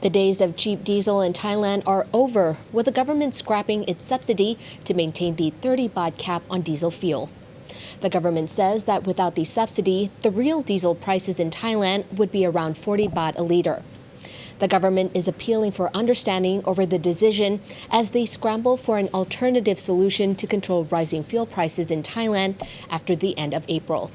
The days of cheap diesel in Thailand are over, with the government scrapping its subsidy to maintain the 30 baht cap on diesel fuel. The government says that without the subsidy, the real diesel prices in Thailand would be around 40 baht a litre. The government is appealing for understanding over the decision as they scramble for an alternative solution to control rising fuel prices in Thailand after the end of April.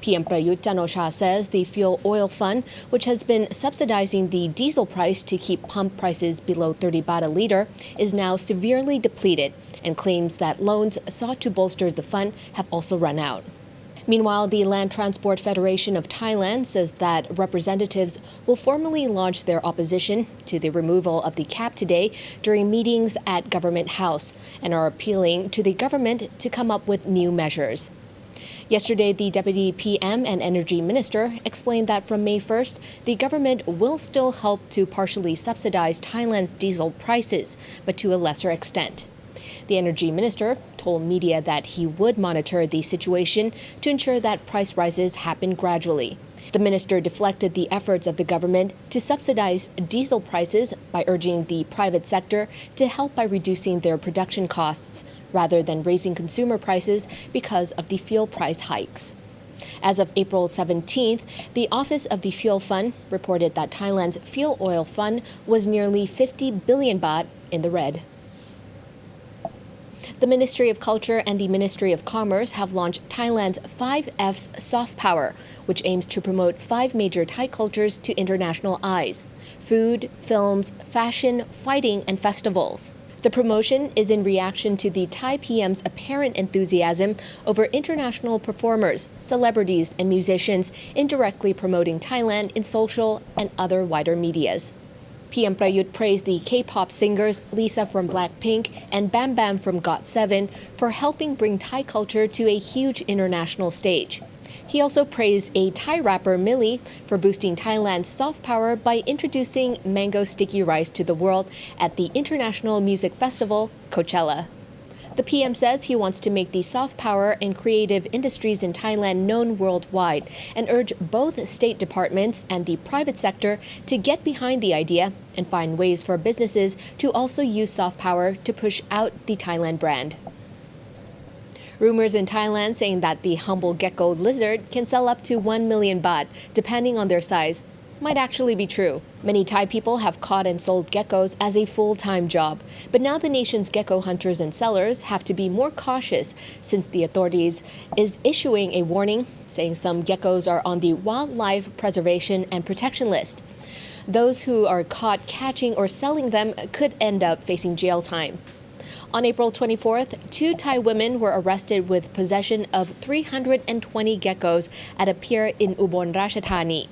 PM Prayut Chan-o-cha says the fuel oil fund, which has been subsidizing the diesel price to keep pump prices below 30 baht a litre, is now severely depleted and claims that loans sought to bolster the fund have also run out. Meanwhile, the Land Transport Federation of Thailand says that representatives will formally launch their opposition to the removal of the cap today during meetings at Government House and are appealing to the government to come up with new measures. Yesterday, the Deputy PM and Energy Minister explained that from May 1st, the government will still help to partially subsidize Thailand's diesel prices, but to a lesser extent. The Energy Minister told media that he would monitor the situation to ensure that price rises happen gradually. The minister deflected the efforts of the government to subsidize diesel prices by urging the private sector to help by reducing their production costs rather than raising consumer prices because of the fuel price hikes. As of April 17th, the Office of the Fuel Fund reported that Thailand's fuel oil fund was nearly 50 billion baht in the red. The Ministry of Culture and the Ministry of Commerce have launched Thailand's 5F's Soft Power, which aims to promote 5 major Thai cultures to international eyes: food, films, fashion, fighting, and festivals. The promotion is in reaction to the Thai PMs' apparent enthusiasm over international performers, celebrities, and musicians indirectly promoting Thailand in social and other wider medias. PM Prayut praised the K-pop singers Lisa from Blackpink and Bam Bam from GOT7 for helping bring Thai culture to a huge international stage. He also praised a Thai rapper Millie for boosting Thailand's soft power by introducing mango sticky rice to the world at the International Music Festival, Coachella. The PM says he wants to make the soft power and creative industries in Thailand known worldwide and urge both state departments and the private sector to get behind the idea and find ways for businesses to also use soft power to push out the Thailand brand. Rumours in Thailand saying that the humble gecko lizard can sell up to 1 million baht, depending on their size, might actually be true. Many Thai people have caught and sold geckos as a full-time job, but now the nation's gecko hunters and sellers have to be more cautious since the authorities is issuing a warning saying some geckos are on the Wildlife Preservation and Protection list. Those who are caught catching or selling them could end up facing jail time. On April 24th, 2 Thai women were arrested with possession of 320 geckos at a pier in Ubon Ratchathani.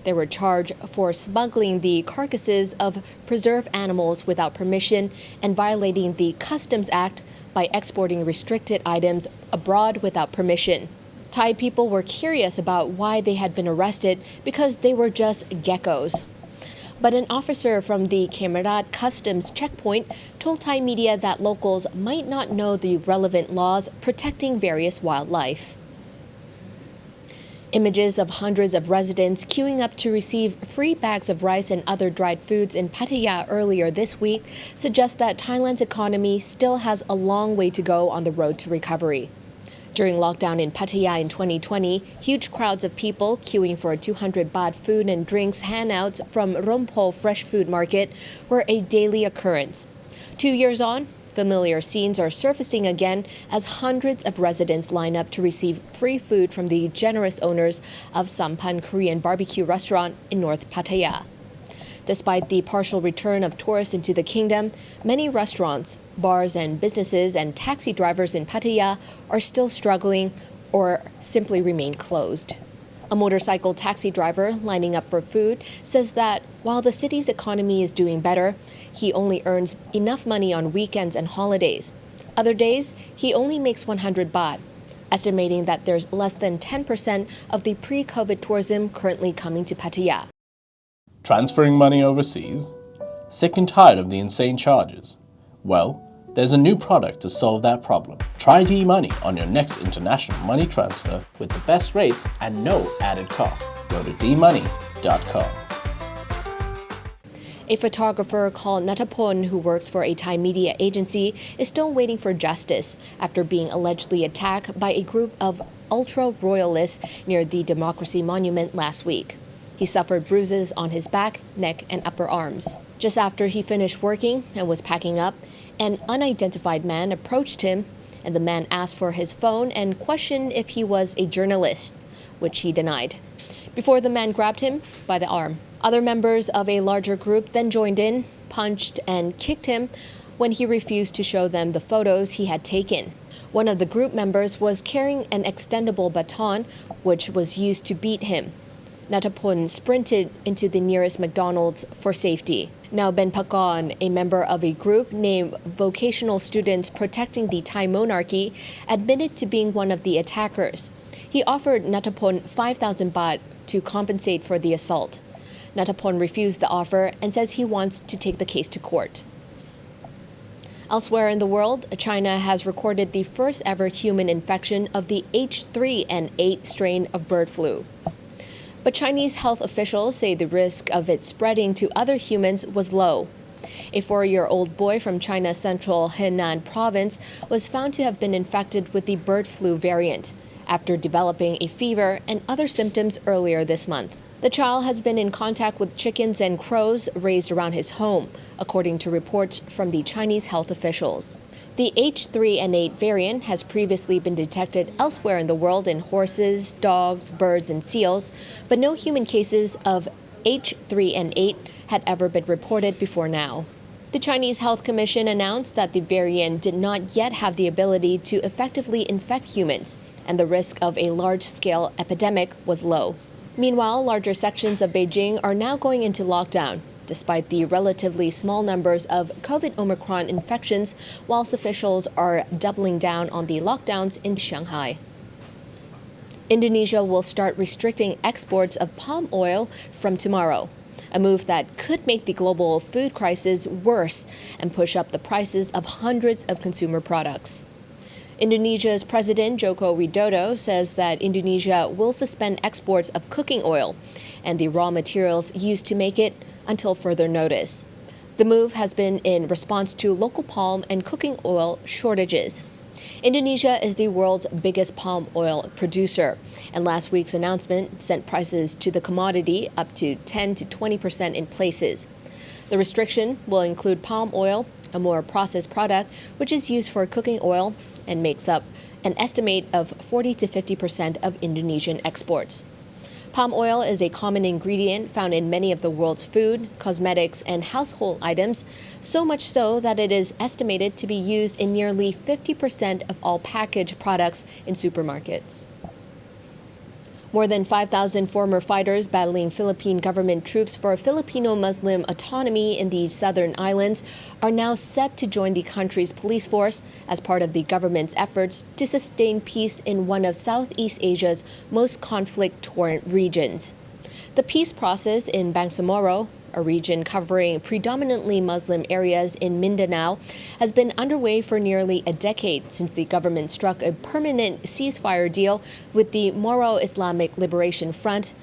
They were charged for smuggling the carcasses of preserved animals without permission and violating the Customs Act by exporting restricted items abroad without permission. Thai people were curious about why they had been arrested because they were just geckos. But an officer from the Kemerat Customs checkpoint told Thai media that locals might not know the relevant laws protecting various wildlife. Images of hundreds of residents queuing up to receive free bags of rice and other dried foods in Pattaya earlier this week suggest that Thailand's economy still has a long way to go on the road to recovery. During lockdown in Pattaya in 2020, huge crowds of people queuing for 200 baht food and drinks handouts from Rompo Fresh Food Market were a daily occurrence. 2 years on, familiar scenes are surfacing again as hundreds of residents line up to receive free food from the generous owners of Sampan Korean barbecue restaurant in North Pattaya. Despite the partial return of tourists into the kingdom, many restaurants, bars and businesses and taxi drivers in Pattaya are still struggling or simply remain closed. A motorcycle taxi driver lining up for food says that while the city's economy is doing better, he only earns enough money on weekends and holidays. Other days, he only makes 100 baht, estimating that there's less than 10% of the pre-COVID tourism currently coming to Pattaya. Transferring money overseas? Sick and tired of the insane charges? Well, there's a new product to solve that problem. Try D-Money on your next international money transfer with the best rates and no added costs. Go to dmoney.com. A photographer called Natapon, who works for a Thai media agency, is still waiting for justice after being allegedly attacked by a group of ultra-royalists near the Democracy Monument last week. He suffered bruises on his back, neck, and upper arms. Just after he finished working and was packing up, an unidentified man approached him, and the man asked for his phone and questioned if he was a journalist, which he denied, before the man grabbed him by the arm. Other members of a larger group then joined in, punched and kicked him when he refused to show them the photos he had taken. One of the group members was carrying an extendable baton, which was used to beat him. Natapon sprinted into the nearest McDonald's for safety. Now Ben Pakon, a member of a group named Vocational Students Protecting the Thai Monarchy, admitted to being one of the attackers. He offered Natapon 5,000 baht to compensate for the assault. Natapon refused the offer and says he wants to take the case to court. Elsewhere in the world, China has recorded the first ever human infection of the H3N8 strain of bird flu. But Chinese health officials say the risk of it spreading to other humans was low. A 4-year-old boy from China's central Henan province was found to have been infected with the bird flu variant after developing a fever and other symptoms earlier this month. The child has been in contact with chickens and crows raised around his home, according to reports from the Chinese health officials. The H3N8 variant has previously been detected elsewhere in the world in horses, dogs, birds, and seals, but no human cases of H3N8 had ever been reported before now. The Chinese Health Commission announced that the variant did not yet have the ability to effectively infect humans, and the risk of a large-scale epidemic was low. Meanwhile, larger sections of Beijing are now going into lockdown, despite the relatively small numbers of COVID Omicron infections, whilst officials are doubling down on the lockdowns in Shanghai. Indonesia will start restricting exports of palm oil from tomorrow, a move that could make the global food crisis worse and push up the prices of hundreds of consumer products. Indonesia's President Joko Widodo says that Indonesia will suspend exports of cooking oil and the raw materials used to make it until further notice. The move has been in response to local palm and cooking oil shortages. Indonesia is the world's biggest palm oil producer, and last week's announcement sent prices to the commodity up to 10 to 20% in places. The restriction will include palm oil, a more processed product which is used for cooking oil and makes up an estimate of 40 to 50% of Indonesian exports. Palm oil is a common ingredient found in many of the world's food, cosmetics, and household items, so much so that it is estimated to be used in nearly 50% of all packaged products in supermarkets. More than 5,000 former fighters battling Philippine government troops for Filipino Muslim autonomy in the southern islands are now set to join the country's police force as part of the government's efforts to sustain peace in one of Southeast Asia's most conflict-torn regions. The peace process in Bangsamoro, a region covering predominantly Muslim areas in Mindanao, has been underway for nearly a decade since the government struck a permanent ceasefire deal with the Moro Islamic Liberation Front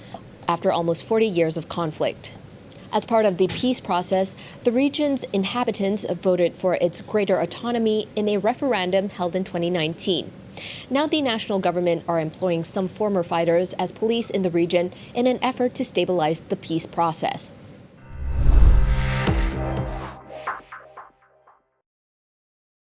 after almost 40 years of conflict. As part of the peace process, the region's inhabitants voted for its greater autonomy in a referendum held in 2019. Now the national government are employing some former fighters as police in the region in an effort to stabilize the peace process.